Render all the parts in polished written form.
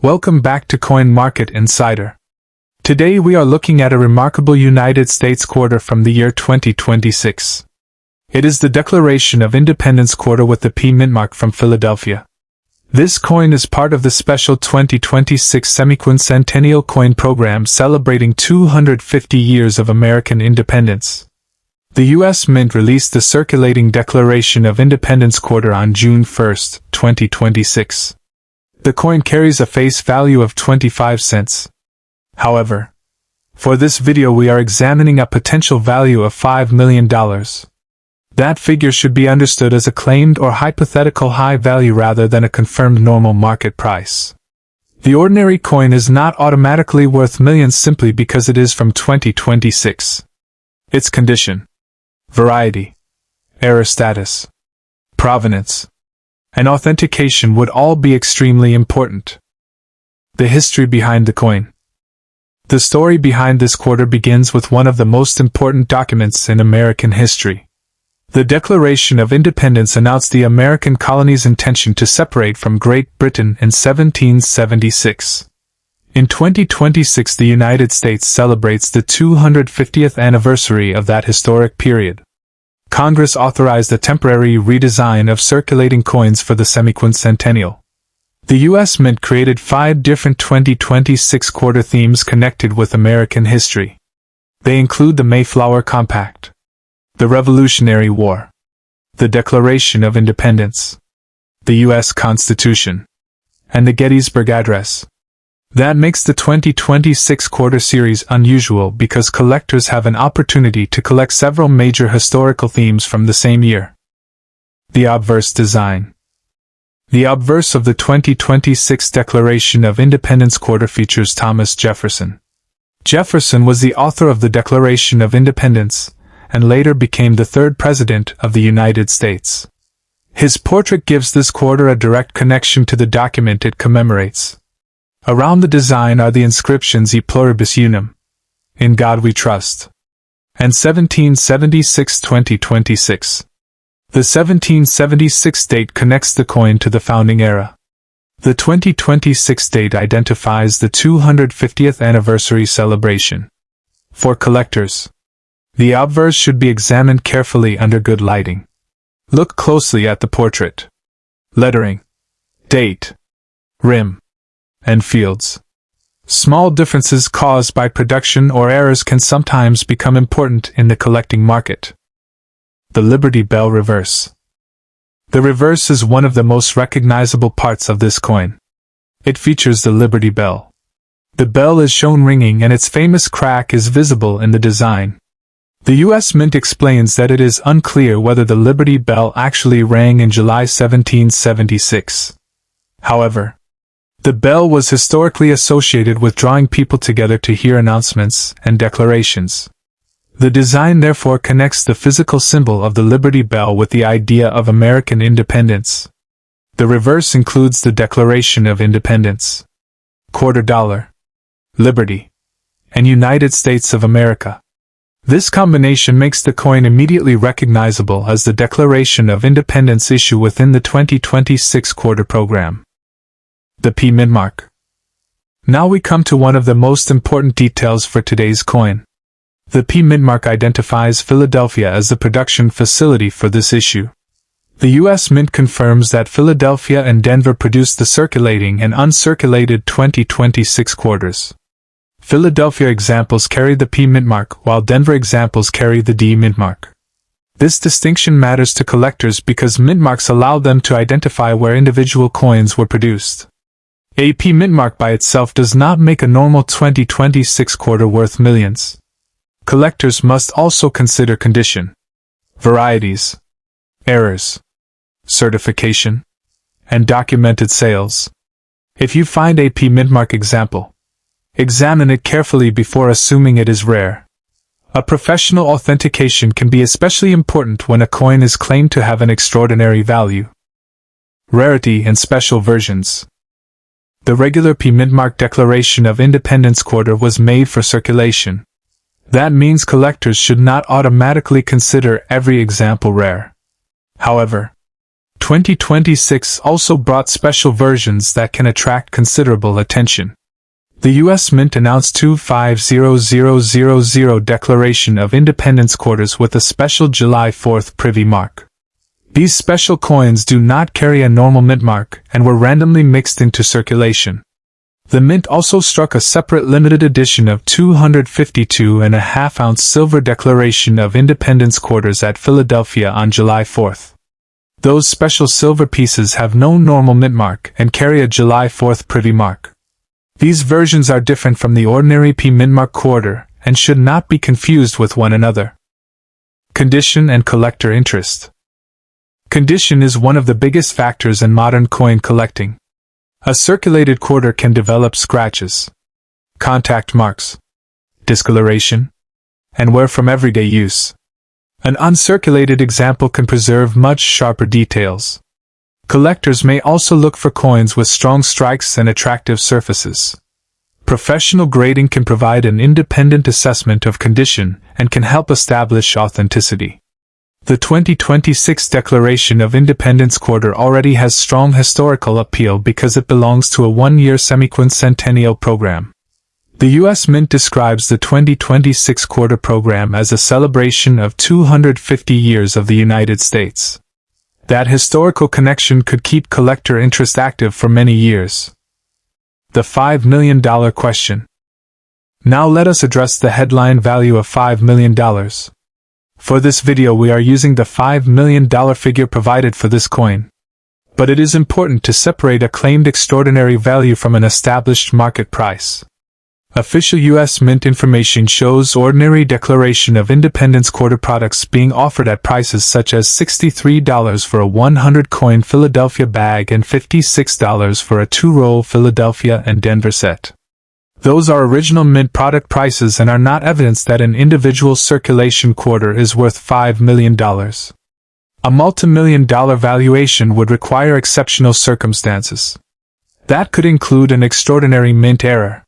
Welcome back to Coin Market Insider. Today we are looking at a remarkable United States quarter from the year 2026. It is the Declaration of Independence quarter with the P Mintmark from Philadelphia. This coin is part of the special 2026 Semiquincentennial coin program celebrating 250 years of American independence. The U.S. Mint released the circulating Declaration of Independence quarter on June 1, 2026. The coin carries a face value of 25 cents. However, for this video we are examining a potential value of $5 million. That figure should be understood as a claimed or hypothetical high value rather than a confirmed normal market price. The ordinary coin is not automatically worth millions simply because it is from 2026. Its condition, variety, error status, provenance, and authentication would all be extremely important. The history behind the coin. The story behind this quarter begins with one of the most important documents in American history. The Declaration of Independence announced the American colony's intention to separate from Great Britain in 1776. In 2026, the United States celebrates the 250th anniversary of that historic period. Congress authorized a temporary redesign of circulating coins for the Semiquincentennial. The U.S. Mint created 5 different 2026 quarter themes connected with American history. They include the Mayflower Compact, the Revolutionary War, the Declaration of Independence, the U.S. Constitution, and the Gettysburg Address. That makes the 2026 quarter series unusual because collectors have an opportunity to collect several major historical themes from the same year. The obverse design. The obverse of the 2026 Declaration of Independence quarter features Thomas Jefferson. Jefferson was the author of the Declaration of Independence, and later became the 3rd President of the United States. His portrait gives this quarter a direct connection to the document it commemorates. Around the design are the inscriptions E Pluribus Unum, In God We Trust, and 1776-2026. The 1776 date connects the coin to the founding era. The 2026 date identifies the 250th anniversary celebration. For collectors, the obverse should be examined carefully under good lighting. Look closely at the portrait. Lettering, date, rim, and fields. Small differences caused by production or errors can sometimes become important in the collecting market. The Liberty Bell reverse. The reverse is one of the most recognizable parts of this coin. It features the Liberty Bell. The bell is shown ringing and its famous crack is visible in the design. The U.S. Mint explains that it is unclear whether the Liberty Bell actually rang in July 1776. However, the bell was historically associated with drawing people together to hear announcements and declarations. The design therefore connects the physical symbol of the Liberty Bell with the idea of American independence. The reverse includes the Declaration of Independence, quarter dollar, Liberty, and United States of America. This combination makes the coin immediately recognizable as the Declaration of Independence issue within the 2026 quarter program. The P Mintmark. Now we come to one of the most important details for today's coin. The P Mintmark identifies Philadelphia as the production facility for this issue. The U.S. Mint confirms that Philadelphia and Denver produced the circulating and uncirculated 2026 quarters. Philadelphia examples carry the P Mintmark, while Denver examples carry the D Mintmark. This distinction matters to collectors because Mintmarks allow them to identify where individual coins were produced. A P Mintmark by itself does not make a normal 2026 quarter worth millions. Collectors must also consider condition, varieties, errors, certification, and documented sales. If you find a P Mintmark example, examine it carefully before assuming it is rare. A professional authentication can be especially important when a coin is claimed to have an extraordinary value. Rarity and special versions. The regular P Mintmark Declaration of Independence quarter was made for circulation. That means collectors should not automatically consider every example rare. However, 2026 also brought special versions that can attract considerable attention. The U.S. Mint announced two 50000 Declaration of Independence quarters with a special July 4th privy mark. These special coins do not carry a normal mint mark and were randomly mixed into circulation. The Mint also struck a separate limited edition of 252.5-ounce silver Declaration of Independence quarters at Philadelphia on July 4th. Those special silver pieces have no normal mint mark and carry a July 4th privy mark. These versions are different from the ordinary Mintmark quarter and should not be confused with one another. Condition and collector interest. Condition is one of the biggest factors in modern coin collecting. A circulated quarter can develop scratches, contact marks, discoloration, and wear from everyday use. An uncirculated example can preserve much sharper details. Collectors may also look for coins with strong strikes and attractive surfaces. Professional grading can provide an independent assessment of condition and can help establish authenticity. The 2026 Declaration of Independence quarter already has strong historical appeal because it belongs to a one-year semiquincentennial program. The U.S. Mint describes the 2026 quarter program as a celebration of 250 years of the United States. That historical connection could keep collector interest active for many years. The $5 million question. Now let us address the headline value of $5 million. For this video we are using the $5 million figure provided for this coin. But it is important to separate a claimed extraordinary value from an established market price. Official U.S. Mint information shows ordinary Declaration of Independence quarter products being offered at prices such as $63 for a 100-coin Philadelphia bag and $56 for a 2-roll Philadelphia and Denver set. Those are original Mint product prices and are not evidence that an individual circulation quarter is worth $5 million. A multi-million-dollar valuation would require exceptional circumstances. That could include an extraordinary mint error,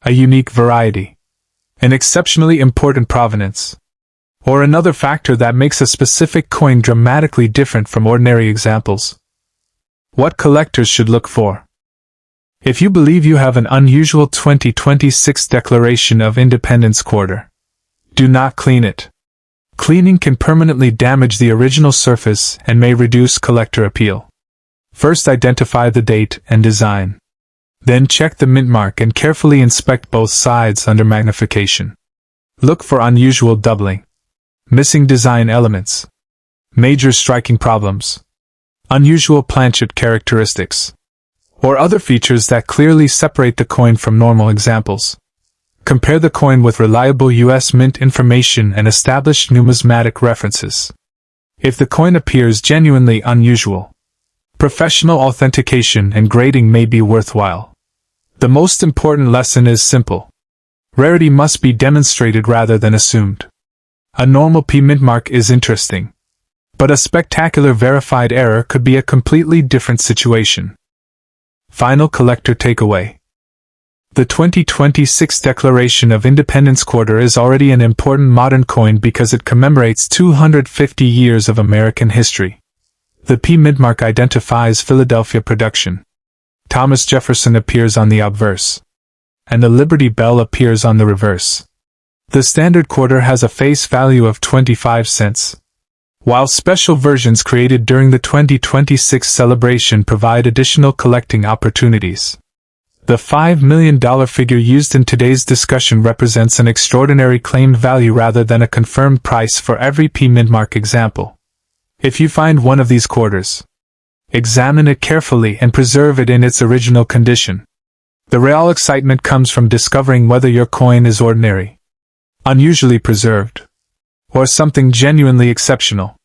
a unique variety, an exceptionally important provenance, or another factor that makes a specific coin dramatically different from ordinary examples. What collectors should look for. If you believe you have an unusual 2026 Declaration of Independence quarter, do not clean it. Cleaning can permanently damage the original surface and may reduce collector appeal. First, identify the date and design. Then check the mint mark and carefully inspect both sides under magnification. Look for unusual doubling, missing design elements, major striking problems, unusual planchet characteristics, or other features that clearly separate the coin from normal examples. Compare the coin with reliable U.S. Mint information and established numismatic references. If the coin appears genuinely unusual, professional authentication and grading may be worthwhile. The most important lesson is simple. Rarity must be demonstrated rather than assumed. A normal Mint mark is interesting, but a spectacular verified error could be a completely different situation. Final collector takeaway. The 2026 Declaration of Independence quarter is already an important modern coin because it commemorates 250 years of American history. The Mintmark identifies Philadelphia production. Thomas Jefferson appears on the obverse, and the Liberty Bell appears on the reverse. The standard quarter has a face value of 25 cents. While special versions created during the 2026 celebration provide additional collecting opportunities. The $5 million figure used in today's discussion represents an extraordinary claimed value rather than a confirmed price for every Mintmark example. If you find one of these quarters, examine it carefully and preserve it in its original condition. The real excitement comes from discovering whether your coin is ordinary, unusually preserved, or something genuinely exceptional.